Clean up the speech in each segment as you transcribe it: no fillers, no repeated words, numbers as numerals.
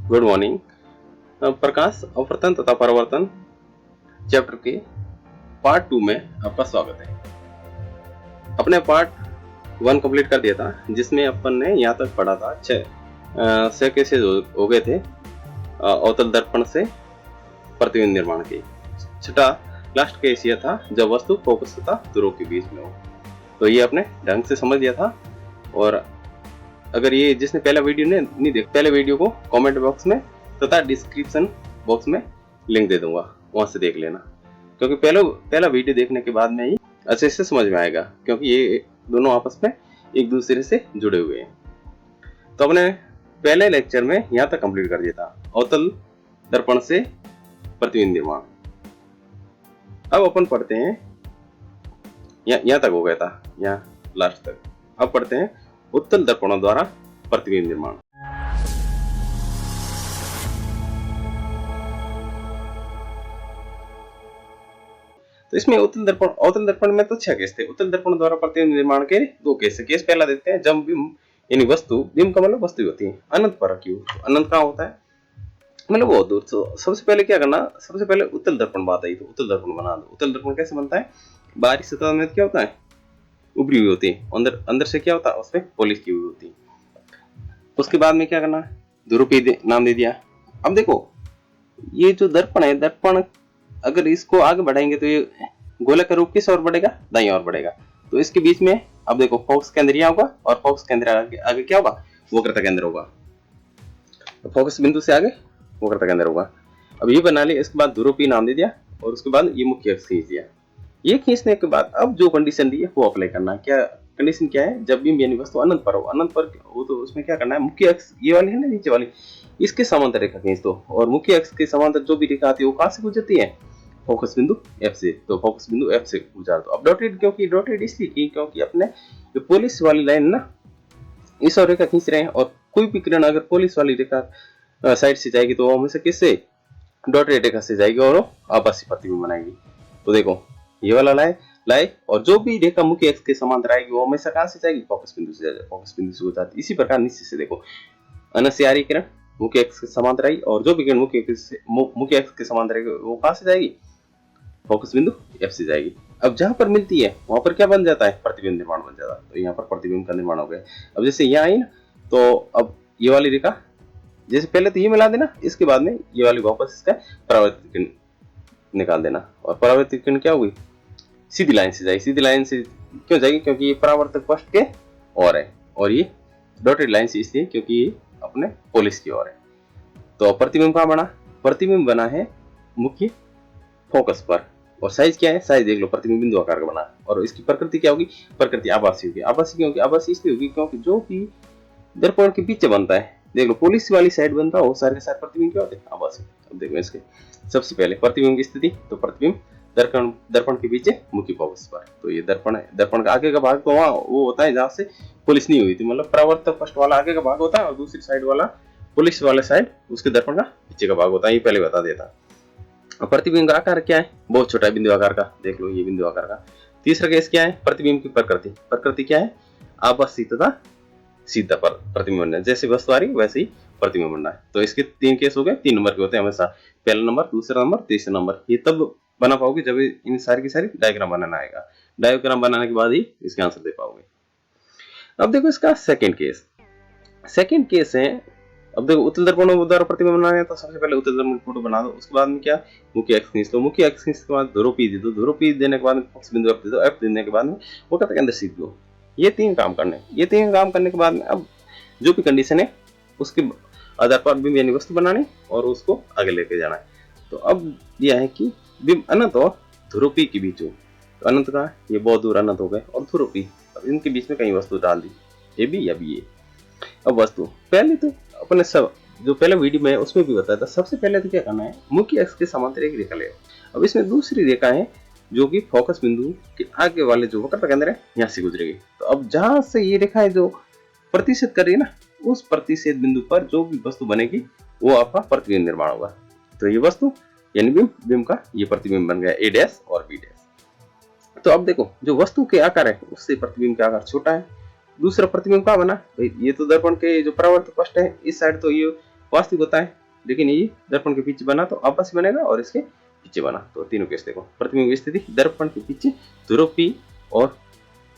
Good morning. प्रकाश अपवर्तन तथा परावर्तन चैप्टर के पार्ट 2 में आपका स्वागत है। अपने पार्ट 1 कंप्लीट कर दिया था, जिसमें अपन ने यहाँ तक पढ़ा था 6 केसेस हो गए थे अवतल दर्पण से प्रतिबिंब निर्माण के। छठा लास्ट केस यह था जब वस्तु फोकस तथा ध्रुव के बीच में हो। तो ये अपने ढंग से समझ लिया था। और अगर ये जिसने पहला वीडियो नहीं देखा, पहले वीडियो को कमेंट बॉक्स में तथा डिस्क्रिप्शन बॉक्स में लिंक दे दूंगा, वहां से देख लेना। क्योंकि पहला वीडियो देखने के बाद में ही अच्छे से समझ में आएगा, क्योंकि ये दोनों आपस में एक दूसरे से जुड़े हुए हैं। तो अपने पहले लेक्चर में यहाँ तक कंप्लीट कर दिया था, अवतल दर्पण से प्रतिबिंब निर्माण। अब अपन पढ़ते हैं, यहाँ तक हो गया था, यहाँ लास्ट तक। अब पढ़ते हैं उत्तल दर्पणों द्वारा प्रतिबिंब निर्माण। तो इसमें अवतल दर्पण में तो 6 केस थे। उत्तल दर्पण द्वारा प्रतिबिंब निर्माण के 2 केस। केस पहला देते हैं जब बिंब यानी वस्तु, बिंब का मतलब वस्तु होती है, अनंत पर रखी हो। अनंत कहाँ होता है, मतलब बहुत दूर। तो सबसे पहले क्या करना, सबसे पहले उत्तल दर्पण बात आई तो उत्तल दर्पण बना दो। उत्तल दर्पण कैसे बनता है, बाहरी सतह में क्या होता है, उभरी हुई होती है, अंदर से क्या होता है, उसमें पॉलिश की हुई होती है। उसके बाद में क्या करना है, ध्रुवीय नाम दे दिया। अब देखो ये जो दर्पण है, दर्पण अगर इसको आगे बढ़ाएंगे तो ये गोलक का रूप किस ओर बढ़ेगा, दाईं ओर बढ़ेगा। तो इसके बीच में अब देखो फोकस केंद्र यहाँ होगा और फोकस केंद्र आगे क्या होगा, वक्रता केंद्र होगा। तो फोकस बिंदु से आगे वक्रता केंद्र होगा। अब ये बना लिया, इसके बाद ध्रुवीय नाम दे दिया और उसके बाद ये मुख्य अक्ष खींच दिया। ये खींचने के बाद अब जो कंडीशन दी है वो अप्लाई करना है। क्या कंडीशन क्या है, जब बिंब यानी वस्तु अनंत पर हो, अनंत पर हो तो उसमें क्या करना है, मुख्य अक्ष ये वाली है ना नीचे वाली, इसके समांतर रेखा खींच दो। और मुख्य अक्ष के समांतर जो भी रेखा आती है वो कहां से गुजरती है, फोकस बिंदु F से। तो फोकस बिंदु F से गुजार दो। अब डॉटेड, क्योंकि डॉटेड इसलिए की क्योंकि अपने जो पॉलिश वाली लाइन ना इस और रेखा खींच रहे हैं, और कोई भी किरण अगर पॉलिश वाली रेखा साइड से जाएगी तो वो हमेशा किससे, डॉटेड रेखा से जाएगी और आभासी प्रतिबिंब बनाएगी। तो देखो ये वाला लाए और जो भी रेखा मुख्य अक्ष के समांतर आएगी वो हमेशा कहां से जाएगी, फोकस बिंदु से जाएगी, फोकस बिंदु से गुजरती। इसी प्रकार नीचे से देखो अनंत से आ रही किरण मुख्य अक्ष के समांतर आई, और जो भी किरण मुख्य अक्ष के समांतर आएगी वो कहां से जाएगी, फोकस बिंदु F से जाएगी। अब जहां पर मिलती है वहां पर क्या बन जाता है, प्रतिबिंब निर्माण बन जाता है। तो यहाँ पर प्रतिबिंब का निर्माण हो गया। अब जैसे यहाँ आई ना, तो अब ये वाली रेखा जैसे पहले तो ये मिला देना, इसके बाद में ये वाली वापस इसका परावर्तित किरण निकाल देना। और परावर्तित किरण क्या होगी, सीधी लाइन से जाएगी। सीधी लाइन से क्यों जाएगी, क्योंकि ये परावर्तक पृष्ठ के और है, और ये डॉटेड लाइन से इसलिए क्योंकि ये अपने पॉलिश की ओर है। तो प्रतिबिंब कहाँ बना, प्रतिबिंब बना है मुख्य फोकस पर। और साइज क्या है, साइज देख लो, प्रतिबिंब बिंदु आकार का बना। और इसकी प्रकृति क्या होगी, प्रकृति आभासी होगी। आभासी क्यों होगी, आभासी इसलिए होगी क्योंकि जो भी दर्पण के पीछे बनता है, देख लो पॉलिश वाली साइड बनता हो, सारे के सारे प्रतिबिंब क्या होते हैं, आभासी। अब देखो इसके सबसे पहले प्रतिबिंब की स्थिति, तो प्रतिबिंब दर्पण के पीछे मुख्य फोकस पर। तो ये दर्पण है, दर्पण का आगे का भाग तो वहां वो होता है जहां से पॉलिश नहीं हुई थी, मतलब परावर्तक पृष्ठ वाला आगे का भाग होता है और दूसरी साइड वाला पॉलिश वाले साइड उसके दर्पण का पीछे का भाग होता है। ये पहले बता देता। प्रतिबिंब का आकार क्या है, बहुत छोटा है, बिंदु आकार का, देख लो ये बिंदु आकार का। तीसरा केस क्या है, प्रतिबिंब की प्रकृति। प्रकृति क्या है, आभासी तथा सीधा पर प्रतिबिंब बनना है, जैसे वस्तु आ रही वैसे ही प्रतिबिंब बनना है। तो इसके 3 केस हो गए, 3 नंबर के होते हैं हमेशा, पहला नंबर, दूसरा नंबर, तीसरा नंबर। ये तब बना पाओगे जब इन सारी की सारी डायग्राम बनाना आएगा। डायग्राम बनाने के बाद ही इसका आंसर दे पाओगे। अब देखो इसका सेकेंड केस है। अब देखो उत्तल दर्पण द्वारा प्रतिबिंब बनाना है, तो सबसे पहले उत्तल दर्पण फोटो बना दो। उसके बाद में क्या, मुख्य अक्ष खींच लो। मुख्य अक्ष खींचने के बाद ध्रुवीय दे दो। ध्रुवीय देने के बाद फोकस बिंदु F दे दो। F देने के बाद में वक्रता के अंदर सीख लो। ये 3 काम करने के बाद में अब जो भी कंडीशन है उसके आधार पर बिंब यानी वस्तु बनानी और उसको आगे लेके जाना है। तो अब यह है कि बिंब अनंत और ध्रुवीय के बीच हो। तो अनंत का ये बहुत दूर अनंत हो गए, और ध्रुवीय अब इनके बीच में कहीं वस्तु डाल दी, ये भी या भी ये। अब वस्तु पहले तो अपने सब जो पहले वीडियो में उसमें भी बताया था, सबसे पहले तो क्या करना है, मुख्य अक्ष के समांतर एक रेखा ले। अब इसमें दूसरी रेखा है जो कि फोकस बिंदु के आगे वाले जो वक्रता केंद्र है यहाँ से गुजरेगी। तो अब जहां से ये रेखा है जो प्रतिच्छेद कर रही है ना, उस प्रतिच्छेद बिंदु पर जो भी वस्तु बनेगी वो आपका प्रतिबिंब निर्माण होगा। तो ये वस्तु यानी बिंब का ये प्रतिबिंब बन गया A' और B'। तो अब देखो जो वस्तु के आकार है उससे प्रतिबिंब का आकार छोटा है। दूसरा प्रतिबिंब कहाँ बना भाई, ये तो दर्पण के जो परावर्तक पृष्ठ है इस साइड, तो ये वास्तविक होता है, लेकिन ये दर्पण के पीछे बना तो आपसी बनेगा और इसके पीछे बना। तो तीनों केस देखो। प्रतिबिंब स्थिति दर्पण के पीछे ध्रुव P और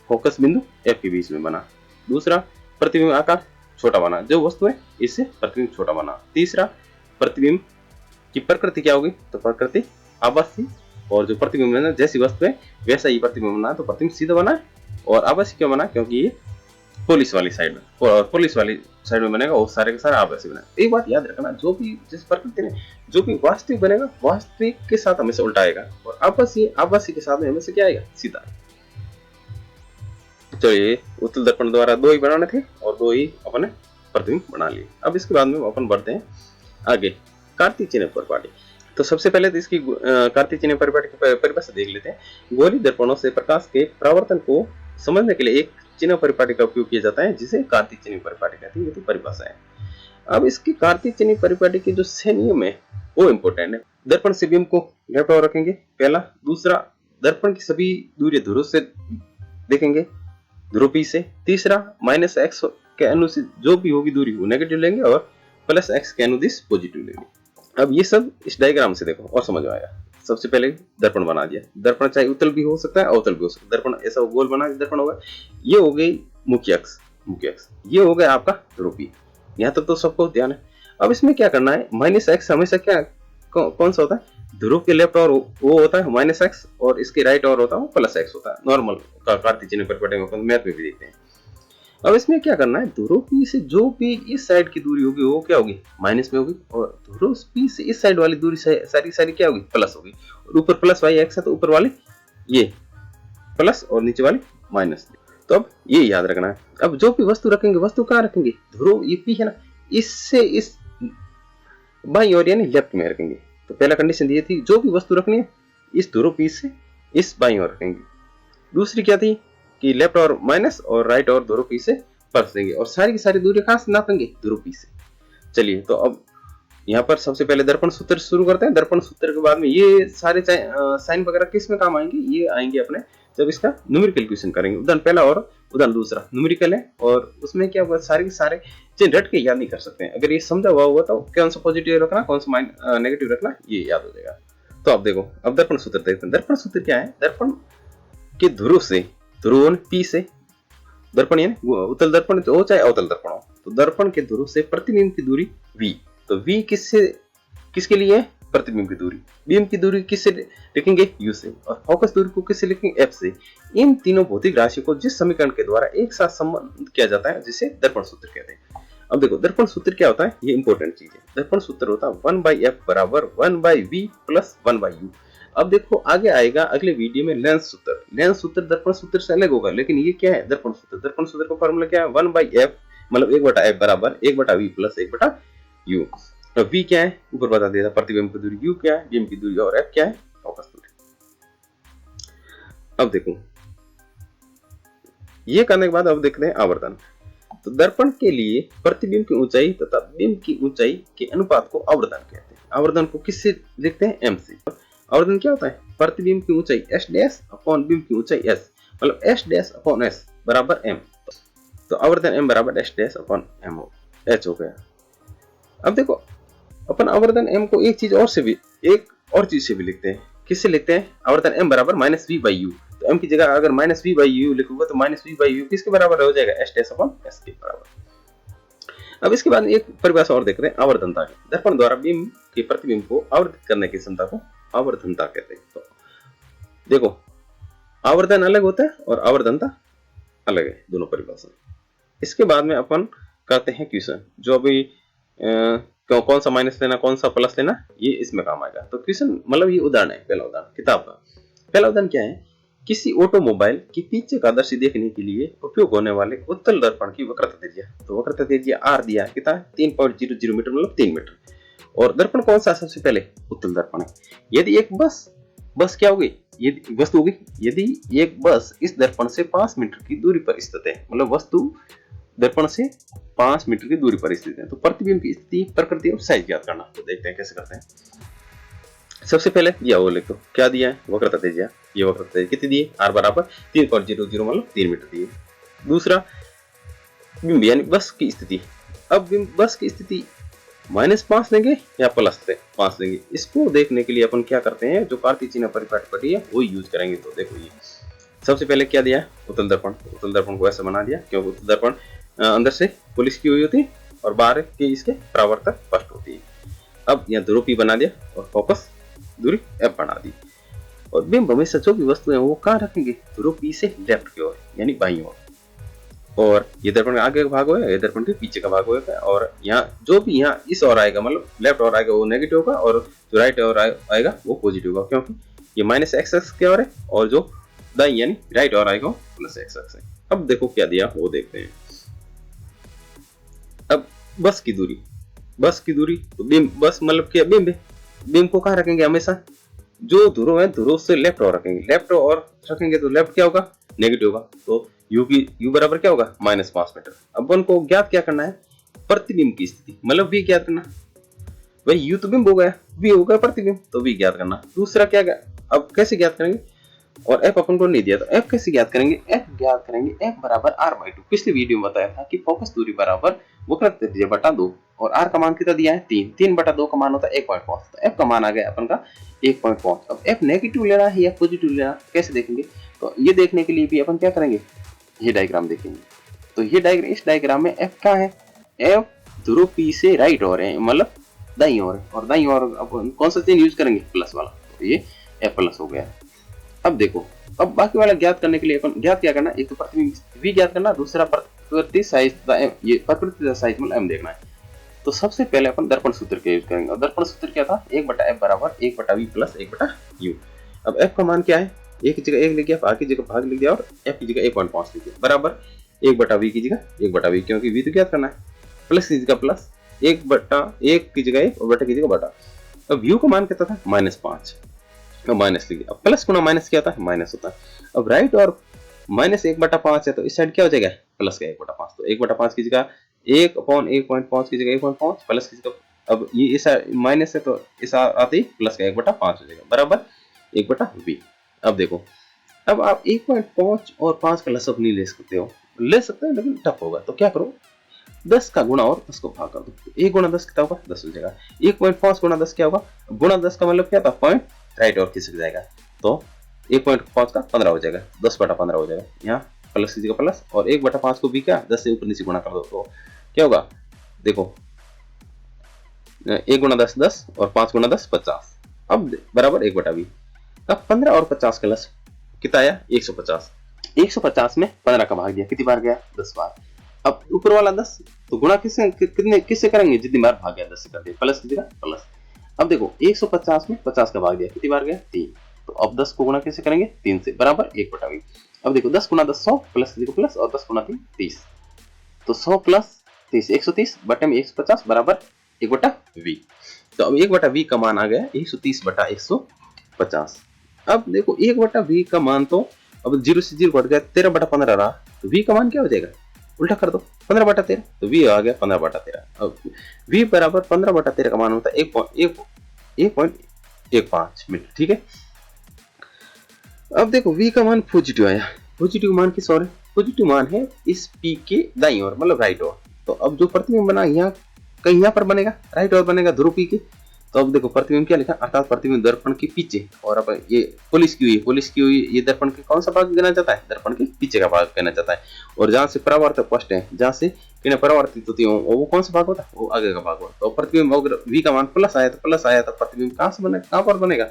फोकस बिंदु F के बीच में बना। दूसरा, प्रतिबिंब आकार छोटा बना, जो वस्तु है इससे प्रतिबिंब छोटा बना। तीसरा, प्रतिबिंब की प्रकृति क्या होगी, तो प्रकृति आभासी, और जो प्रतिबिंब है जैसी वस्तु है वैसा ही प्रतिबिंब बना, तो प्रतिबिंब सीधा बना है। और आभासी क्यों बना, क्योंकि ये पुलिस वाली साइड में बनेगा, वो सारे के सारे आभासी बना। एक बात याद रखना, जो भी जिस प्रकृति ने जो भी वास्तविक बनेगा वास्तविक के साथ हमेशा उल्टा आएगा, और आभासी के साथ में हमेशा क्या आएगा, सीधा। तो ये उत्तल दर्पण द्वारा 2 ही बनाने थे और 2 ही अपने प्रतिबिंब बना लिए। अब इसके बाद में अपन बढ़ते हैं आगे, कार्तीय-चिन्ह परिपाटी। तो सबसे पहले तो इसकी कार्तीय-चिन्ह परिपाटी की परिभाषा देख लेते हैं। गोलीय दर्पणों से प्रकाश के परावर्तन को समझने के लिए एक चिन्ह परिपाटी का उपयोग किया जाता है, जिसे कार्तीय-चिन्ह परिपाटी कहते हैं। ये तो परिभाषा है। अब इसकी कार्तीय-चिन्ह परिपाटी की जो नियम है वो इम्पोर्टेंट है। दर्पण से बिंब को लेफ्ट ओवर रखेंगे, पहला। दूसरा, दर्पण की सभी दूरी ध्रुव से देखेंगे, ध्रुव P से। तीसरा, -x के अनुदिश जो भी होगी दूरी वो नेगेटिव लेंगे और +x के अनुदिश पॉजिटिव लेंगे। अब ये सब इस डायग्राम से देखो और समझ में आएगा। सबसे पहले दर्पण बना दिया। दर्पण चाहे उत्तल भी हो सकता है, अवतल भी हो सकता है। दर्पण ऐसा गोल बना दर्पण होगा। ये हो गई मुख्य अक्ष। ये हो गया आपका ध्रुव P। यहाँ तक तो सबको ध्यान है। अब इसमें क्या करना है, -x हमेशा क्या कौन सा होता है, ध्रुव के लेफ्ट और वो होता है -x, और इसके राइट और होता है +x होता है। नॉर्मल कार्तीय-चिन्ह परिपाटी में अपन मैथ में भी देखते हैं। अब इसमें क्या करना है, ध्रुव P से जो भी इस साइड की दूरी होगी वो क्या होगी, माइनस में होगी, और ध्रुव P से इस साइड वाली दूरी सारी क्या होगी, प्लस होगी। और ऊपर +y x है तो ऊपर वाली ये प्लस और नीचे वाली माइनस। तो अब ये याद रखना है। अब जो भी वस्तु रखेंगे, वस्तु कहाँ रखेंगे, ध्रुव ये P है ना, इससे इस बाईं ओर यानी लेफ्ट में रखेंगे। तो पहला कंडीशन दी थी, जो भी वस्तु रखनी है इस ध्रुव P से इस बाईं ओर रखेंगे। दूसरी क्या थी कि लेफ्ट और माइनस और राइट और ध्रुव P से प्लस देंगे, और सारी की सारी दूरी कहां से नापेंगे, ध्रुव P से। चलिए, तो अब यहाँ पर सबसे पहले दर्पण सूत्र शुरू करते हैं। दर्पण सूत्र के बाद में ये सारे साइन वगैरह किस में काम आएंगे, ये आएंगे अपने जब इसका न्यूमेरिकल क्वेश्चन करेंगे। उदाहरण पहला और उदाहरण दूसरा न्यूमेरिकल है, और उसमें क्या होगा, सारे के सारे चीज रट के याद नहीं कर सकते हैं। अगर ये समझा हुआ होगा तो कौन सा पॉजिटिव रखना, कौन सा नेगेटिव रखना, ये याद हो जाएगा। तो अब देखो, अब दर्पण सूत्र देखते हैं। दर्पण सूत्र क्या है, दर्पण के ध्रुव से, ध्रुव P से दर्पण यानी उत्तल दर्पण हो चाहे अवतल दर्पण हो, तो दर्पण के ध्रुव से प्रतिबिंब की दूरी V। तो V किसके लिए है, प्रतिबिंब की दूरी। बिंब की दूरी किससे लिखेंगे, U से, और फोकस दूरी को किससे लिखेंगे, F से। इन तीनों भौतिक राशियों को जिस समीकरण के द्वारा एक साथ संबंध किया जाता है, जिसे दर्पण सूत्र कहते हैं। अब देखो, दर्पण सूत्र क्या होता है, ये इंपॉर्टेंट चीज है। दर्पण सूत्र होता है 1/f बराबर 1/v प्लस 1/u। अब देखो आगे आएगा अगले वीडियो में लेंस सूत्र। लेंस सूत्र दर्पण सूत्र से अलग होगा, लेकिन ये क्या है, दर्पण सूत्र। दर्पण सूत्र का फॉर्मूला क्या है, 1/f मतलब 1/f बराबर 1/v प्लस 1/u। तो v क्या है, ऊपर बता दिया था, प्रतिबिंब की दूरी। u क्या है, बिंब की दूरी, और f क्या है, फोकस दूरी। अब देखो, ये करने के बाद अब देखते हैं आवर्धन। तो दर्पण के लिए प्रतिबिंब की ऊंचाई तथा बिंब की ऊंचाई के अनुपात को आवर्धन कहते हैं। आवर्धन को किससे लिखते हैं, m से। आवर्धन क्या होता है, प्रतिबिंब की ऊंचाई s डैश अपॉन बिंब की ऊंचाई s, मतलब s डैश अपॉन s बराबर m। तो आवर्धन m बराबर s dash upon m h हो गया। अब देखो, अपन आवर्धन m को एक और चीज से भी लिखते हैं। किससे लिखते हैं, आवर्धन m बराबर -v/u। तो m की जगह अगर -v/u लिखूंगा तो -v/u किसके बराबर हो जाएगा, s डैश अपॉन s के बराबर। अब इसके बाद एक परिभाषा और देखते हैं आवर्धनता की। दर्पण द्वारा बिंब के प्रतिबिंब को आवर्धित करने की क्षमता को आवर्धनता कहते हैं। तो देखो, आवर्धन अलग होता है और आवर्धनता अलग है, दोनों परिभाषा। इसके बाद में अपन करते हैं क्वेश्चन, जो अभी कौन सा माइनस लेना, कौन सा प्लस लेना, ये इसमें काम आएगा। तो क्वेश्चन मतलब ये उदाहरण है, पहला उदाहरण किताब का। पहला उदाहरण क्या है, किसी ऑटोमोबाइल की पीछे का दृश्य देखने के लिए उपयोग होने वाले उत्तल दर्पण की वक्रता त्रिज्या। तो वक्रता त्रिज्या r दिया है, कितना 3.00 मीटर मतलब 3 मीटर। और दर्पण कौन सा, सबसे पहले उत्तल दर्पण है। यदि एक बस क्या होगी, यदि वस्तु होगी, यदि एक बस इस दर्पण से 5 मीटर की दूरी पर स्थित है, मतलब वस्तु दर्पण से 5 मीटर की दूरी पर स्थित है, तो प्रतिबिंब की स्थिति, प्रकृति और साइज ज्ञात करना। तो देखते हैं कैसे करते हैं। सबसे पहले दिया वो लिख दो, क्या दिया है, वक्रता त्रिज्या। ये वक्रता त्रिज्या कितनी दी है, r बराबर 3.00 मतलब 3 मीटर दी है। दूसरा, बिंब यानी बस की स्थिति। अब बिंब बस की स्थिति -5 लेंगे या +5 लेंगे, इसको देखने के लिए अपन क्या करते हैं, जो कार्तीय परिपाटी पड़ी है वो यूज करेंगे। तो देखो ये सबसे पहले क्या दिया है, उत्तल दर्पण को ऐसे बना दिया, क्योंकि उत्तल दर्पण अंदर से पुलिस की हुई होती है और बाहर के इसके परावर्तक स्पष्ट होती है। अब यहाँ ध्रुव P बना दिया और फोकस दूरी F बना दी, और बिंब हमेशा जो भी वस्तु है वो कहाँ रखेंगे, ध्रुव P से लेफ्ट की ओर यानी बाईं ओर, और ये दर्पण का आगे का भाग होगा, ये दर्पण के पीछे का भाग होगा, और यहाँ जो भी यहाँ इस ओर आएगा, मतलब लेफ्ट ओर आएगा वो नेगेटिव होगा, और जो राइट ओर आएगा वो पॉजिटिव होगा, क्योंकि ये -x की ओर है, और जो दाईं यानी राइट ओर आएगा वो +x है। अब देखो क्या दिया वो देखते हैं। अब बस की दूरी तो बिंब, बस मतलब क्या, बिंब है, बिंब को कहाँ रखेंगे, हमेशा जो ध्रुव है ध्रुव से लेफ्ट ओर रखेंगे, लेफ्ट ओर रखेंगे तो लेफ्ट क्या होगा, नेगेटिव होगा, तो u बराबर क्या होगा, -5 मीटर। अब उनको ज्ञात क्या करना है, प्रतिबिंब की स्थिति, मतलब v ज्ञात करना। भाई u तो बिंब हो गया, v हो गया प्रतिबिंब, तो v ज्ञात करना। दूसरा क्या गया, अब कैसे ज्ञात करेंगे, और f अपन को नहीं दिया तो f कैसे ज्ञात करेंगे, f ज्ञात करेंगे f बराबर r/2। पिछली वीडियो में बताया था कि फोकस दूरी बराबर वक्रता त्रिज्या बटा 2, और r का मान कितना दिया है 3, 3/2 का मान होता है 1.5, तो f का मान आ गया अपन का 1.5। अब f नेगेटिव लेना है या पॉजिटिव लेना कैसे देखेंगे, तो ये देखने के लिए भी अपन क्या करेंगे, ये डायग्राम देखेंगे। तो ये डायग्राम, इस डायग्राम में f क्या है, f ध्रुव P से राइट ओर है, मतलब दाईं ओर है, और दाईं ओर अपन कौन सा चिन्ह यूज करेंगे, प्लस वाला, तो ये f प्लस हो गया। अब देखो, अब बाकी वाला ज्ञात करने के लिए अपन ज्ञात क्या करना, एक तो प्रतिबिंब v ज्ञात करना, दूसरा प्रकृति साइज, ये प्रकृति साइज मतलब m देखना है। तो सबसे पहले अपन दर्पण सूत्र का यूज करेंगे, और दर्पण सूत्र क्या था, 1/f बराबर 1/v प्लस 1/u। अब f का मान क्या है, a की जगह 1 लिख दिया, भाग की जगह भाग लिख दिया, और f की जगह 1.5 लिख दिया, बराबर 1/v की जगह 1/v, क्योंकि v तो ज्ञात करना है, प्लस की जगह प्लस, 1/1 की जगह 1 और बटा की जगह बटा। अब u का मान कितना था, -5, माइनस लिख दिया। अब प्लस गुना माइनस क्या होता है, माइनस होता है। अब राइट और -1/5 है, तो इस साइड क्या हो जाएगा, प्लस का 1/5, तो 1/5 की जगह 1/1.5 की जगह 1.5, प्लस की जगह, अब ये इस माइनस है तो इस आते ही प्लस का 1/5 हो जाएगा, बराबर 1/v। अब देखो, अब आप 1.5 और 5 का लसअप नहीं ले सकते हो, ले सकते हो लेकिन टफ होगा, तो क्या करो, 10 का गुणा और 10 को भाग कर दो, 1 गुणा 10 कितना होगा, 10 हो जाएगा। 1.5 गुणा 10 क्या होगा, गुणा 10 का मतलब क्या था, पॉइंट राइट और खिसक जाएगा, तो 1.5 का 15 हो जाएगा, 10/15 हो जाएगा, यहाँ प्लस की जगह प्लस, और 1/5 को भी क्या 10 से ऊपर नीचे गुणा कर दो, तो क्या होगा, देखो 1 गुणा 10 10, और 5 गुणा 10 50, अब बराबर 1/v। अब 15 और 50 का लस कितना आया, 150, 150 में 15 का भाग दिया, कितनी बार गया, 10 बार। अब ऊपर वाला 10 तो गुणा किससे करेंगे, जितनी बार भाग गया 10 से कर दिया, प्लस की जगह प्लस। अब देखो 150 में 50 का भाग दिया, कितनी बार गया, 3, तो अब 10 को गुणा कैसे करेंगे, 3 से, बराबर 1/v। अब देखो 10 गुणा 10 100, प्लस की जगह प्लस, और 10 गुणा 3 30, तो 100 प्लस 30 130, बटे में 150 बराबर 1/v। तो अब 1/v का मान आ गया 130/150। अब देखो 1/v का मान तो अब 0 से 0 घट गया, 13/15 रहा, तो v का मान क्या हो जाएगा, उल्टा कर दो, 15/13, तो v आ गया 15/13। अब v बराबर 15/13 का मान होता है 1.15 मीटर, ठीक है। अब देखो v का मान पॉजिटिव आया, पॉजिटिव मान किस ओर है, पॉजिटिव मान है इस p के दाईं ओर, मतलब राइट ओर। तो अब जो प्रतिबिंब बना यहाँ कहीं यहाँ पर बनेगा, राइट ओर बनेगा ध्रुव p के। तो अब देखो प्रतिबिंब क्या लिखा, अर्थात प्रतिबिंब दर्पण के पीछे, और अब ये पुलिस की हुई ये दर्पण के कौन सा भाग गिना जाता है, दर्पण के पीछे का भाग कहना जाता है, और जहाँ से परावर्तक स्पष्ट है, जहाँ से किरण परावर्तित होती है वो कौन सा भाग होता है, वो आगे का भाग होता है। तो प्रतिबिंब अगर v का मान प्लस आया तो प्रतिबिंब कहाँ से बनेगा, कहाँ पर बनेगा,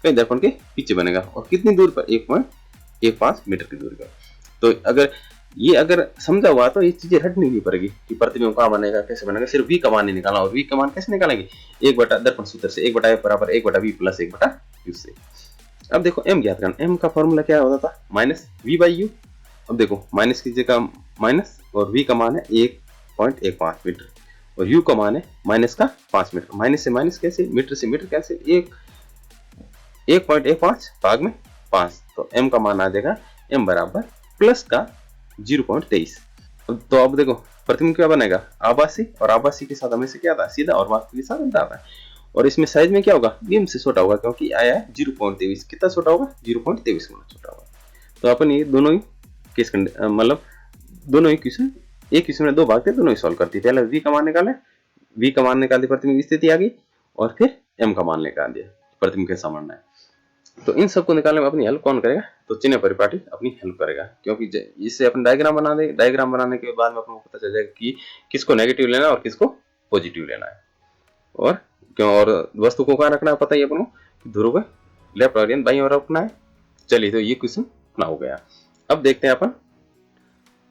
कहीं दर्पण के पीछे बनेगा, और कितनी दूर पर, 1.15 मीटर की दूरी पर। तो अगर समझा हुआ तो ये चीजें हटनी नहीं पड़ेगी कि प्रतिबिंब कहाँ बनेगा, कैसे बनेगा, सिर्फ v का मान नहीं निकालना। और v का मान कैसे निकालेंगे, 1 दर्पण सूत्र से, 1/f बराबर 1/v प्लस 1/u से। अब देखो m ज्ञात करना, m का फॉर्मूला क्या होता था, -v/u। अब देखो माइनस की जगह माइनस, और v का मान है 1.15 मीटर, और u का मान है माइनस का 5 मीटर। माइनस से माइनस कैसे, मीटर से मीटर कैसे, 1.15 भाग में 5, तो m का मान आ जाएगा m बराबर प्लस का 0.23। तो अब देखो प्रतिबिंब क्या बनेगा, आभासी, और आभासी के साथ हमेशा क्या आता है, सीधा, और वास्तविक के साथ उल्टा आता है। और इसमें साइज में क्या होगा, बिंब से छोटा होगा, क्योंकि आया है 0.23, कितना छोटा होगा, 0.23 गुना छोटा होगा। तो अपन ये दोनों ही केस मतलब दोनों ही क्वेश्चन, एक क्वेश्चन में 2 भाग थे, दोनों ही सॉल्व करती है। पहले v का मान निकाले, V का मान निकाल दिया, प्रतिबिंब स्थिति आ गई, और फिर M का मान निकाल दिया, प्रतिबिंब कैसा मानना है। तो इन सबको निकालने में अपनी हेल्प कौन करेगा, तो चिन्ह परिपाटी अपनी हेल्प करेगा, क्योंकि इससे अपन डायग्राम बना देंगे। डायग्राम बनाने के बाद में अपन को पता चल जाएगा कि किसको नेगेटिव लेना है और किसको पॉजिटिव लेना है, और क्यों, और वस्तु को कहाँ रखना है पता ही अपन को, ध्रुव लेफ्ट और बाईं ओर रखना है। चलिए, तो ये क्वेश्चन अपना हो गया। अब देखते हैं अपन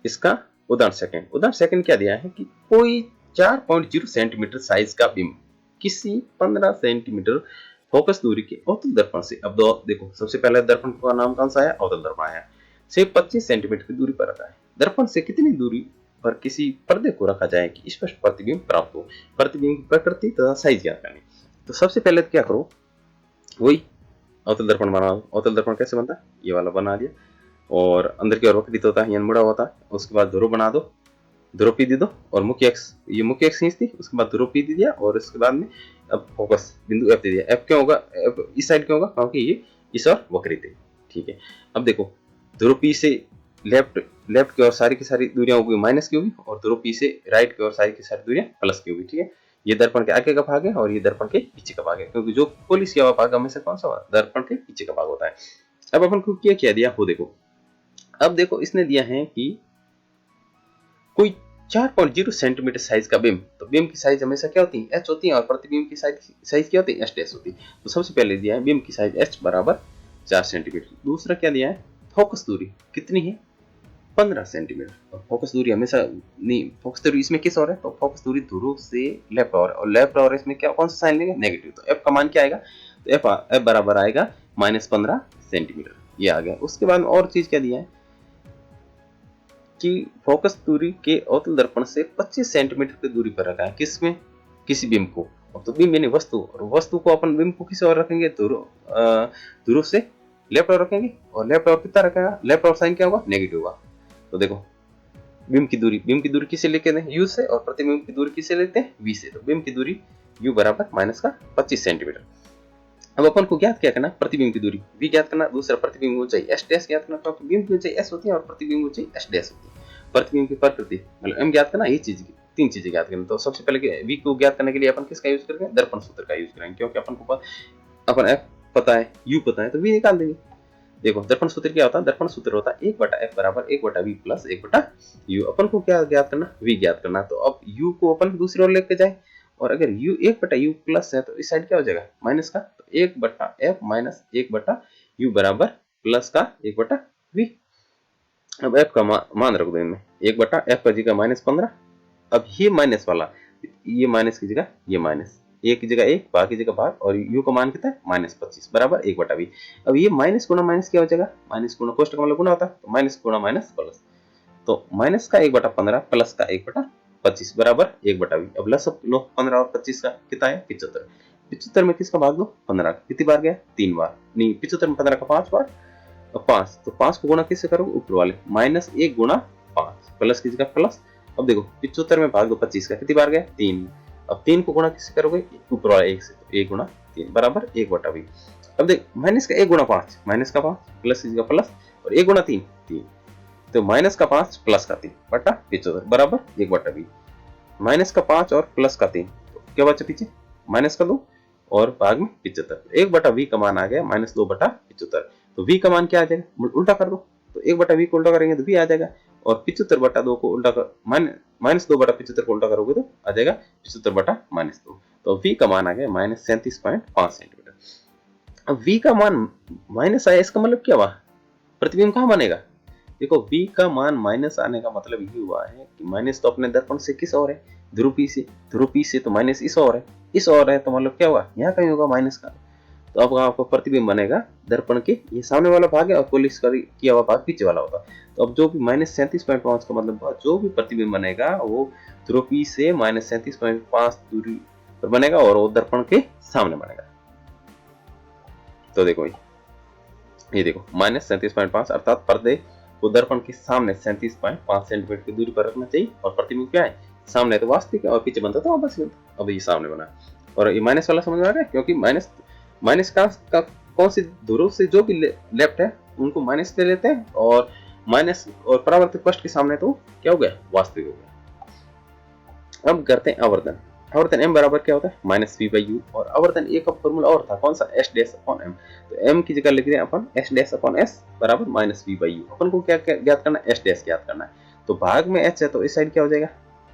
इसका उदाहरण सेकंड। उदाहरण सेकंड क्या दिया है कि कोई 4.0 सेंटीमीटर साइज का बिंब किसी 15 सेंटीमीटर फोकस दूरी के अवतल दर्पण से, अब देखो सबसे पहले दर्पण का नाम कौन सा है, अवतल दर्पण है, से 25 सेंटीमीटर की दूरी पर रखा है। दर्पण से कितनी दूरी पर किसी पर्दे को रखा जाए कि स्पष्ट प्रतिबिंब प्राप्त हो। प्रतिबिंब की प्रकृति तथा साइज ज्ञात करनी। तो सबसे पहले क्या करो, वही अवतल दर्पण बनाओ। अवतल दर्पण कैसे बनता है, ये वाला बना दिया, और अंदर की ओर वक्रित होता है, मुड़ा होता है। उसके बाद ध्रुव बना दो, ध्रुव पी दे दो, और मुख्य अक्ष, ये मुख्य अक्ष खींच थी, उसके बाद ध्रुव पी दे दिया, और उसके बाद में अब फोकस बिंदु एफ दे दिया। एफ क्यों होगा, एफ इस साइड क्यों होगा, क्योंकि ये इस ओर वक्रित है। ठीक है, अब देखो ध्रुव पी से लेफ्ट की ओर सारी की सारी दूरियां होगी माइनस की होगी, और ध्रुव पी से राइट की ओर सारी की सारी दूरियां प्लस की होगी। ठीक है, ये दर्पण के आगे का भाग है और ये दर्पण के पीछे का भाग है, क्योंकि जो पॉलिश किया हुआ भाग हमेशा कौन सा दर्पण के पीछे का भाग होता है। अब अपन को क्या दिया वो देखो। अब देखो इसने दिया है कि कोई 4.0 सेंटीमीटर साइज का बिंब, तो बिंब की साइज हमेशा क्या होती है, h होती है, और प्रतिबिंब की साइज क्या होती है, h डैश होती है। तो सबसे पहले दिया है बिंब की साइज h बराबर 4 सेंटीमीटर। दूसरा क्या दिया है, फोकस दूरी कितनी है, 15 सेंटीमीटर। और फोकस दूरी हमेशा नहीं, फोकस दूरी इसमें किस ओर है, तो फोकस दूरी ध्रुव से लेफ्ट ओर, और लेफ्ट ओर इसमें क्या कौन सा साइन लेंगे, नेगेटिव। तो f का मान क्या आएगा, तो f बराबर आएगा -15 सेंटीमीटर, ये आ गया। उसके बाद और चीज क्या दिया है कि फोकस दूरी के अवतल दर्पण से 25 सेंटीमीटर की दूरी पर रखा है, किसमें, किसी बिंब को। तो बिंब यानी वस्तु, और वस्तु को अपन बिंब को किस ओर रखेंगे, ध्रुव से लेफ्ट ओर रखेंगे, और लेफ्ट ओर कितना रखेगा, लेफ्ट ओर साइन क्या होगा, नेगेटिव होगा। तो देखो बिंब की दूरी किसे लेते हैं, u से, और प्रतिबिंब की दूरी किसे लेते हैं, v से। तो बिंब की दूरी u बराबर -25 सेंटीमीटर। अब अपन को ज्ञात क्या करना, प्रतिबिंब की दूरी v ज्ञात करना, दूसरा प्रतिबिंब की ऊंचाई h डैश ज्ञात करना, क्योंकि बिंब की ऊंचाई s होती है और प्रतिबिंब की ऊंचाई h डैश होती है। प्रतिबिंब की प्रकृति मतलब m ज्ञात करना, ये चीज की तीन चीजें ज्ञात करना। तो सबसे पहले v को ज्ञात करने के लिए अपन किसका यूज करेंगे, दर्पण सूत्र का यूज करेंगे, क्योंकि अपन f पता है, u पता है, तो v निकाल देंगे। देखो दर्पण सूत्र क्या होता है, दर्पण सूत्र होता है 1/f बराबर 1/v प्लस 1/u। अपन को क्या ज्ञात करना, v ज्ञात करना। तो अब u को अपन दूसरी ओर लेके जाए, और अगर u 1/u प्लस है तो इस साइड क्या हो जाएगा, माइनस का, तो 1/f माइनस 1/u बराबर प्लस का 1/v। अब f का मान रख दो इनमें, 1/f का जगह -15। अब ये माइनस वाला, ये माइनस की जगह ये माइनस, एक की जगह एक, बाकी जगह भाग, और u का मान कितना है, -25 बराबर 1/v। अब ये माइनस गुणा माइनस क्या हो जाएगा, माइनस गुणा, कोष्टक का मतलब गुणा होता है, तो माइनस गुणा माइनस प्लस, तो माइनस का 1/15 प्लस का 1/25 बराबर 1/v। अब लस लो 15 और 25 का कितना है, 75। 75 में किसका भाग दो, 15 कितनी बार गया, 3 बार, नहीं 75 में 15 का 5 बार, और 5, तो 5 को गुणा किससे करोगे, ऊपर वाले, -1 गुणा 5 प्लस की जगह प्लस। अब देखो 75 में भाग दो 25 का, कितनी बार गया, 3। अब 3 को गुणा किससे करोगे, ऊपर वाला 1 से, तो 1 गुणा 3 बराबर 1/v। अब देख माइनस का 1 गुणा 5, माइनस का 5 प्लस की जगह प्लस, और 1 गुणा 3 3, तो माइनस का 5 प्लस का 3 बटा 75 बराबर 1/v। माइनस का 5 और प्लस का 3, तो क्या बचा पीछे, माइनस का 2 और भाग में 75। 1/v का मान आ गया -2/75। तो v का मान क्या आ जाएगा, उल्टा कर दो, तो 1/v को उल्टा करेंगे तो v आ जाएगा, और 75/2 को उल्टा कर -2/75 को उल्टा करोगे तो आ जाएगा 75/-2। तो v का मान आ गया -37.5 सेंटीमीटर। अब v का मान माइनस आया, इसका मतलब क्या हुआ, प्रतिबिंब कहाँ बनेगा। देखो v का मान माइनस आने का मतलब ये हुआ है कि माइनस तो अपने दर्पण से किस ओर है, ध्रुव p से, तो माइनस इस ओर है, इस ओर है, तो मतलब क्या हुआ, यहाँ कहीं होगा माइनस का। तो अब आपको प्रतिबिंब बनेगा दर्पण के ये सामने वाला भाग है, और पॉलिश किया हुआ भाग पीछे वाला होगा। तो अब जो भी -37.5 का मतलब जो भी प्रतिबिंब बनेगा वो ध्रुव p से -37.5 दूरी पर बनेगा, और वो दर्पण के सामने बनेगा। तो देखो ये देखो -37.5 अर्थात पर्दे को दर्पण के सामने 37.5 सेंटीमीटर की दूरी पर रखना चाहिए, और प्रतिबिंब क्या है, सामने तो वास्तविक है और पीछे बनता तो वापस बनता। अब ये सामने बना, और ये माइनस वाला समझ में आ गया, क्योंकि माइनस का कौन सी ध्रुव से जो भी लेफ्ट है उनको माइनस ले लेते हैं, और माइनस और परावर्तित पृष्ठ के सामने तो क्या हो गया, वास्तविक हो गया। अब करते हैं आवर्धन। आवर्तन m बराबर क्या होता है माइनस वी बाई यू, और आवर्तन ए का फॉर्मूला और था कौन सा एस डैश अपॉन एम, तो m की जगह लिख रहे हैं अपन एस डैश अपॉन एस बराबर माइनस वी बाई यू। अपन को क्या ज्ञात करना है, एस डैश ज्ञात करना है। तो भाग में h है तो इस साइड क्या हो जाएगा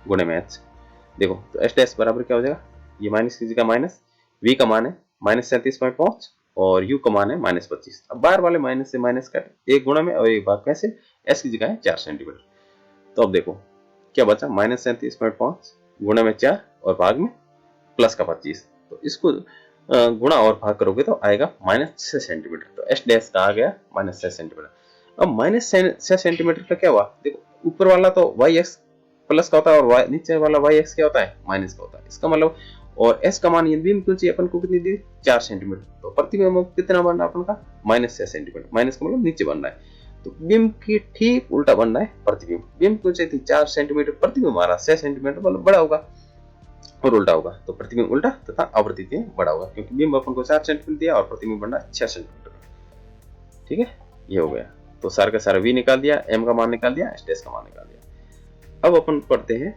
गुणे में h। देखो तो एस डैश बराबर क्या हो जाएगा, ये माइनस की जगह माइनस, v का मान है माइनस 37.5 और u का मान है माइनस 25। अब बार वाले माइनस से माइनस कर, एक गुणा में और एक भाग में से, s की जगह है 4 सेंटीमीटर। तो अब देखो क्या बचा माइनस 37.5 गुणा में 4 और भाग में प्लस का 25, तो इसको गुणा और भाग करोगे तो आएगा माइनस 6 सेंटीमीटर। तो एस डैश का आ गया माइनस 6 सेंटीमीटर। अब माइनस 6 सेंटीमीटर का क्या हुआ, देखो ऊपर वाला तो वाई एक्स प्लस का होता है और नीचे वाला वाई एक्स क्या होता है माइनस का होता है, इसका मतलब, और एस का मान बीम की ऊंचाई अपन को कितनी दी 4 सेंटीमीटर, तो प्रतिबिंब कितना बन रहा है अपन का माइनस 6 सेंटीमीटर, माइनस का मतलब नीचे बन रहा है। तो बिंब की ठीक उल्टा बन रहा है प्रतिबिंब, बिंब की ऊंचाई थी 4 सेंटीमीटर, प्रतिबिंब हमारा 6 सेंटीमीटर मतलब बड़ा होगा और उल्टा होगा, तो प्रतिबिंब उल्टा तथा आवृत्ति बड़ा होगा, क्योंकि बिंब अपन को 4 सेंटीमीटर दिया और प्रतिबिंब बनना 6 सेंटीमीटर। ठीक है, ये हो गया। तो सारा का सारा v निकाल दिया, m का मान निकाल दिया, एस डैश का मान निकाल दिया। अब अपन पढ़ते हैं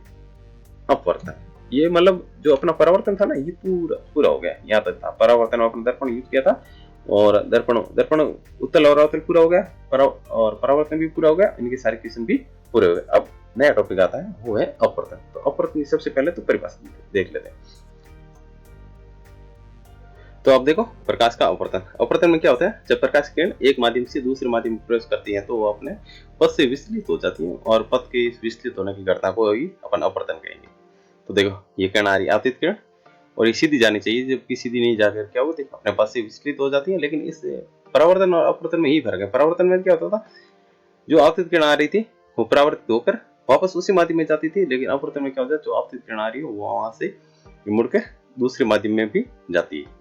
अपवर्तन। ये मतलब जो अपना परावर्तन था ना, ये पूरा हो गया, यहाँ तक था। परावर्तन में अपना दर्पण यूज किया था और दर्पण उत्तल और अवतल पूरा हो गया, और परावर्तन भी पूरा हो गया, इनके सारे क्वेश्चन भी पूरे हो गए। अब नया टॉपिक आता है, वो है अपवर्तन। तो अपवर्तन की सबसे पहले तो परिभाषा देख लेते हैं। तो आप देखो प्रकाश का अपवर्तन। अपवर्तन में क्या होता है, जब प्रकाश किरण एक माध्यम से दूसरे माध्यम में प्रवेश करती है तो वो अपने पथ से विचलित हो जाती है, और पथ के विचलित होने की घटना को ही अपन अपवर्तन कहेंगे। तो देखो ये किरण आ रही है आपतित किरण, और ये सीधी जानी चाहिए, जबकि सीधी नहीं जाकर क्या होती है अपने पथ से विचलित हो जाती है। लेकिन इस परावर्तन और अपवर्तन में यही फर्क है। परावर्तन में क्या होता था, जो आपतित किरण आ रही थी वो परावर्तित होकर वापस उसी माध्यम में जाती थी, लेकिन अपवर्तन में क्या होता है, जो आपतित किरण आ रही है वो वहां से मुड़कर दूसरे माध्यम में भी जाती है।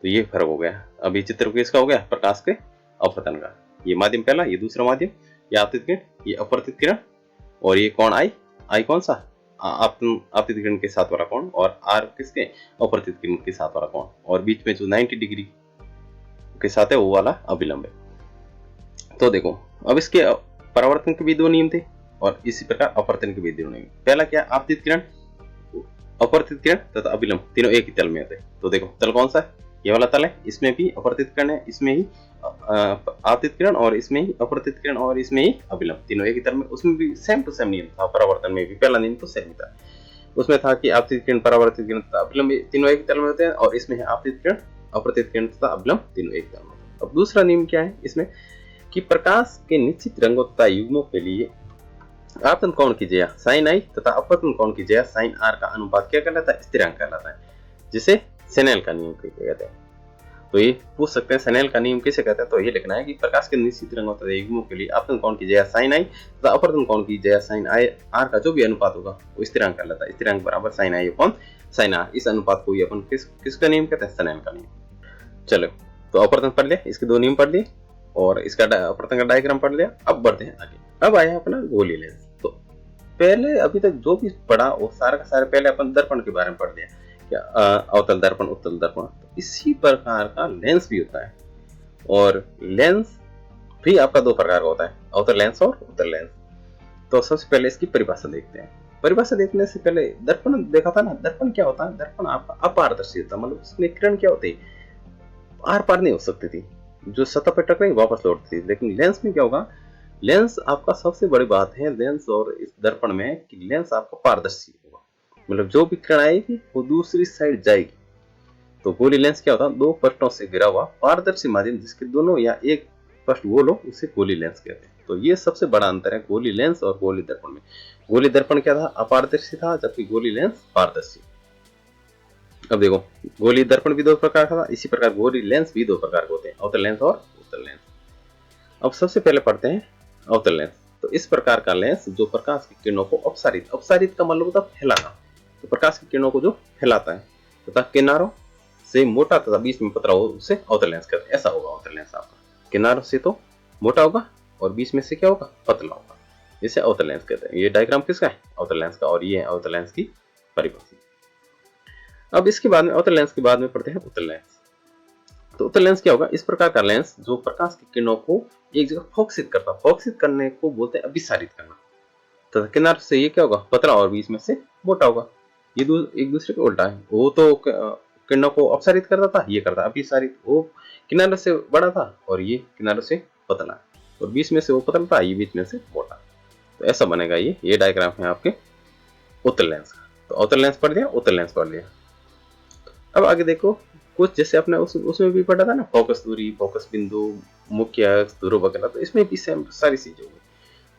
तो ये फर्क हो गया। अभी चित्र किसका हो गया, प्रकाश के अपवर्तन का। ये माध्यम पहला, ये दूसरा माध्यम, ये आपतित किरण, ये अपवर्तित किरण, और ये कौन आई कौन सा आपतित किरण के साथ वाला कोण, और आर किसके अपवर्तित किरण के साथ वाला कोण, और बीच में जो 90 डिग्री के साथ है वो वाला अभिलंब है। तो देखो अब इसके परावर्तन के भी दो नियम थे और इसी प्रकार अपवर्तन के भी दो नियम। पहला क्या, आपतित किरण, अपवर्तित किरण तथा अभिलंब तीनों एक ही तल में होते हैं। तो देखो तल कौन सा है, ये वाला तल है, इसमें भी अपवर्तित किरण है, इसमें ही आपतित किरण, और इसमें ही अपवर्तित किरण, और इसमें ही अभिलंब, तीनों एक ही तल में। उसमें भी सेम टू सेम नियम था, परावर्तन में भी पहला नियम तो सेम ही था। उसमें था कि आपतित किरण, परावर्तित किरण तथा अभिलंब तीनों एक ही तल में होते हैं, और इसमें है आपतित किरण, अपवर्तित किरण तथा अभिलंब तीनों एक तल में होते हैं। अब दूसरा नियम क्या है इसमें, कि प्रकाश के निश्चित रंगों तथा युग्मों के लिए आपतन कोण की जया साइन आई तथा अपवर्तन कोण की जया साइन आर का अनुपात क्या कहलाता है, स्थिरांक कहलाता है, जिसे स्नेल का नियम कहते हैं। तो ये पूछ सकते हैं स्नेल का नियम किसे कहते हैं, तो ये लिखना है कि प्रकाश के निश्चित रंगों तथा युग्मों के लिए आपतन कोण की जया साइन आई तथा अपवर्तन कोण की जया साइन आई आर का जो भी अनुपात होगा वो स्थिरांक कहलाता है। स्थिरांक बराबर sine i upon sine r. इस अनुपात को ही अपन किसका नियम कहते हैं, स्नेल का नियम। चलो तो अपवर्तन पढ़ लिया, इसके दो नियम पढ़ लिए, और इसका अपवर्तन का डायग्राम पढ़ लिया। अब बढ़ते हैं आगे। अब आया अपना गोलीय लेंस। तो पहले अभी तक जो भी पढ़ा वो सारा का सारा पहले अपन दर्पण के बारे में पढ़ लिया, क्या अवतल दर्पण उत्तल दर्पण। तो इसी प्रकार का लेंस भी होता है, और लेंस भी आपका दो प्रकार का होता है, अवतल लेंस और उत्तल लेंस। तो सबसे पहले इसकी परिभाषा देखते हैं। परिभाषा देखने से पहले दर्पण देखा था ना, दर्पण क्या होता है, दर्पण आपका अपारदर्शी होता है, मतलब उसमें किरण क्या होती है आर पार नहीं हो सकती थी, जो सतह पर टकराई वापस लौटती थी। लेकिन लेंस में क्या होगा, लेंस आपका सबसे बड़ी बात है लेंस और इस दर्पण में कि लेंस आपका पारदर्शी होगा, मतलब जो भी किरण आएगी वो दूसरी साइड जाएगी। तो गोली लेंस क्या होता है, दो पट्टों से घिरा हुआ पारदर्शी माध्यम जिसके दोनों या एक पृष्ठ गोल हो, उसे गोली लेंस कहते हैं। तो ये सबसे बड़ा अंतर है गोली लेंस और गोली दर्पण में। गोली दर्पण क्या था, अपारदर्शी था, जबकि गोली लेंस पारदर्शी। अब देखो गोली दर्पण भी दो प्रकार का था, इसी प्रकार गोली लेंस भी दो प्रकार के होते हैं, अवतल लेंस और उत्तल लेंस। अब सबसे पहले पढ़ते हैं अवतल लेंस। तो इस प्रकार का लेंस जो प्रकाश की किरणों को अपसारित का मतलब होता है फैलाना, तो प्रकाश की किरणों को जो फैलाता है तथा किनारों से मोटा तथा बीच में पतला हो उसे अवतल लेंस कहते हैं। ऐसा होगा अवतल लेंस आपका, किनारों से तो मोटा होगा और बीच में से क्या होगा, पतला होगा, इसे अवतल लेंस कहते हैं। ये डायग्राम किसका है, अवतल लेंस का, और ये है अवतल लेंस की परिभाषा। अब इसके बाद में अवतल लेंस के बाद में पढ़ते हैं उत्तल लेंस। तो उत्तल लेंस क्या होगा, इस प्रकार का लेंस जो प्रकाश की किरणों को एक जगह फोकसित करता, फोकसित करने को बोलते हैं अभिसारित करना, तथा किनार से ये क्या होगा, पतला और बीच में से मोटा होगा। ये एक दूसरे के उल्टा है। वो तो किरणों को अपसारित करता था, ये करता अभिसारित। वो किनारे से बड़ा था और ये किनारे से पतला, और बीच में से वो पतला था, ये बीच में से मोटा। तो ऐसा बनेगा ये डायग्राम है आपके उत्तल लेंस का। तो अवतल लेंस पढ़ लिया, उत्तल लेंस पढ़ लिया। अब आगे देखो, कुछ जैसे अपने उसमें भी पढ़ा था ना, फोकस दूरी, फोकस बिंदु, मुख्य अक्ष, ध्रुव वगैरह, तो इसमें भी सेम सारी चीजें होगी।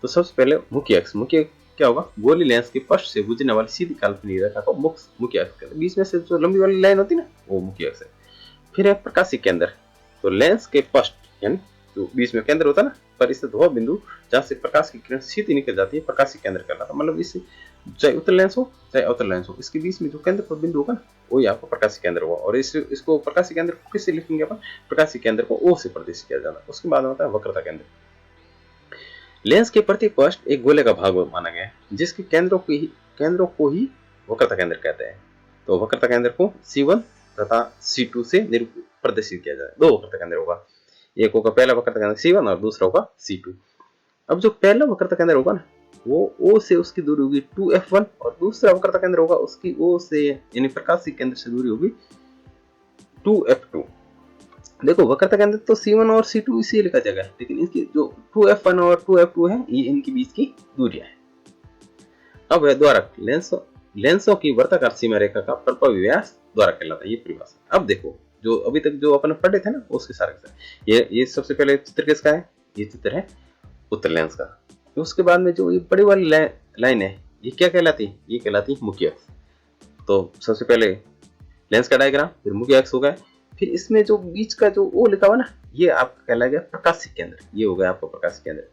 तो सबसे पहले मुख्य अक्ष। मुख्य क्या होगा, गोली लेंस के पृष्ठ से गुजरने वाली सीधी काल्पनिक रेखा को मुख्य अक्ष कहते हैं। बीच में से जो लंबी वाली लाइन होती है ना, वो मुख्य अक्ष है। फिर है प्रकाशिक केंद्र। तो लेंस के पृष्ठ यानी जो बीच में केंद्र होता है ना, पर स्थित वह बिंदु जहां से प्रकाश की किरण सीधी निकल जाती है, प्रकाशिक केंद्र कहलाता है। मतलब इससे चाहे उत्तल लेंस हो चाहे अवतल लेंस हो, इसके बीच में जो केंद्र पर बिंदु होगा ना, वही आपका प्रकाशिक केंद्र होगा। और इसको प्रकाशिक केंद्र को किससे लिखेंगे अपन, प्रकाशिक केंद्र को O से प्रदर्शित किया जाता है। उसके बाद होता है वक्रता केंद्र। लेंस के प्रति पृष्ठ एक गोले का भाग माना गया है, जिसके केंद्रों को ही वक्रता केंद्र कहते हैं। तो वक्रता केंद्र को C1 तथा C2 से प्रदर्शित किया जाए। दो वक्रता केंद्र होगा, एक होगा पहला वक्रता केंद्र C1 और दूसरा होगा C2। अब जो पहला वक्रता केंद्र होगा ना, वो O से उसकी दूरी होगी 2f1, और दूसरा वक्रता केंद्र होगा उसकी O से यानी प्रकाशिक केंद्र से दूरी होगी 2f2। देखो वक्रता केंद्र तो C1 और C2 इसी लिखा जाएगा, लेकिन इनकी जो 2f1 और 2f2 है, ये इनके बीच की दूरियां हैं। अब है द्वारक। लेंसों की वर्ताकार सीमा रेखा का प्रभावी व्यास द्वारक कहलाता है, ये परिभाषा। अब देखो जो अभी तक जो अपन पढ़े थे ना, उसके सारे ये सबसे पहले चित्र किसका है, ये चित्र है उत्तल लेंस का। उसके बाद में जो ये बड़ी वाली लाइन है, ये क्या कहलाती है, ये कहलाती है मुख्य अक्ष। तो सबसे पहले लेंस का डायग्राम, फिर मुख्य अक्ष हो गया, फिर इसमें जो बीच का जो O लिखा हुआ ना, ये आपका कहलाएगा प्रकाशिक केंद्र, ये हो गया आपका प्रकाशिक केंद्र।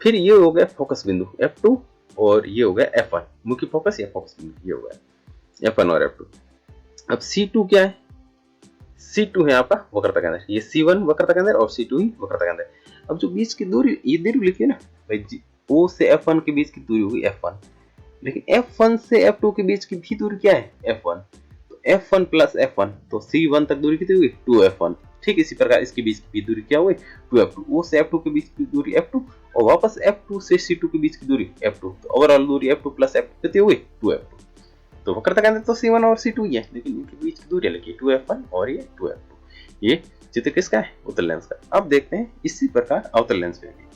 फिर ये हो गया फोकस बिंदु F2, और ये हो गया F1 मुख्य फोकस या फोकस बिंदु, ये हो गया F1 और F2। अब C2 क्या है, C2 है आपका वक्रता केंद्र। ये C1 वक्रता केंद्र और C2 ही वक्रता केंद्र। अब जो बीच की दूरी, ये दूरी लिखी है ना भाई, O से F1 के बीच की दूरी होगी F1, लेकिन F1 से F2 के बीच की भी दूरी क्या है, F1। F1 प्लस F1, तो C1 तक दूरी कितनी हुई, 2F1। ठीक इसी प्रकार इसके बीच की दूरी क्या हुई, 2F2। O से F2 के बीच की दूरी F2, और वापस F2 से C2 के बीच की दूरी F2। तो ओवरऑल दूरी F2 प्लस F2 कितनी हुई, 2F2। तो वक्रता केंद्र तो C1 और C2 ही है, लेकिन इनके बीच की दूरी लिखी 2F1 और ये 2F2। ये चित्र किसका है, उत्तल लेंस का। अब देखते हैं इसी प्रकार अवतल लेंस में भी।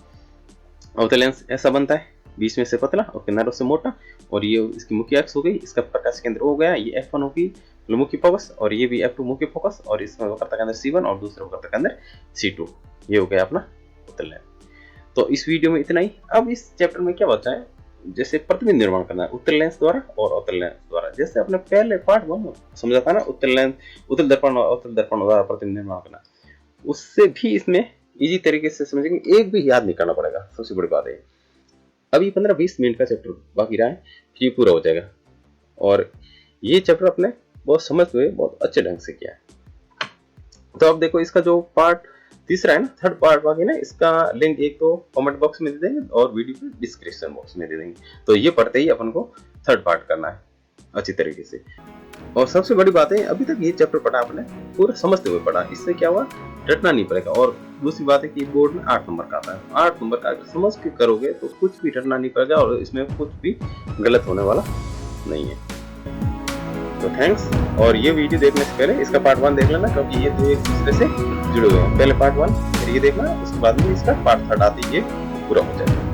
अवतल लेंस ऐसा बनता है, बीच में से पतला और किनारों से मोटा, और ये इसकी मुख्य अक्ष हो गई, इसका प्रकाश केंद्र हो गया, ये F1 होगी मुख्य फोकस, और ये भी F2 मुख्य फोकस, और इसमें वक्रता केंद्र C1 और दूसरा वक्रता केंद्र C2। ये हो गया अपना उत्तल लेंस। तो इस वीडियो में इतना ही। अब इस चैप्टर में क्या बचा है, जैसे प्रतिबिंब निर्माण करना है उत्तल लेंस द्वारा और अवतल लेंस द्वारा। जैसे अपने पहले पार्ट 1 में समझा था ना, उत्तल दर्पण और अवतल दर्पण द्वारा प्रतिबिंब निर्माण करना, उससे भी इसमें इजी तरीके से समझेंगे, एक भी याद नहीं करना पड़ेगा। सबसे बड़ी बात है, अभी 15-20 मिनट का चैप्टर बाकी रहा है, फिर पूरा हो जाएगा। और ये चैप्टर अपने बहुत समझते हुए बहुत अच्छे ढंग से किया है। तो अब देखो इसका जो पार्ट तीसरा है ना, थर्ड पार्ट बाकी ना, इसका लिंक एक तो कमेंट बॉक्स में दे देंगे और वीडियो के डिस्क्रिप्शन बॉक्स में दे देंगे। तो ये पढ़ते ही अपन को थर्ड पार्ट करना है अच्छी तरीके से। और सबसे बड़ी बात है, अभी तक ये चैप्टर पढ़ा आपने पूरा समझते हुए पढ़ा, इससे क्या हुआ, रटना नहीं पड़ेगा। और दूसरी बात है कि बोर्ड में 8 नंबर का आता है, 8 नंबर का समझ के करोगे तो कुछ भी रटना नहीं पड़ेगा, और इसमें कुछ भी गलत होने वाला नहीं है। तो थैंक्स। और ये वीडियो देखने से पहले इसका पार्ट 1 देख लेना, क्योंकि ये दो एक दूसरे से जुड़े हुए हैं। पहले पार्ट 1 फिर ये देखना, उसके बाद में इसका पार्ट 3 आती है, पूरा हो जाएगा।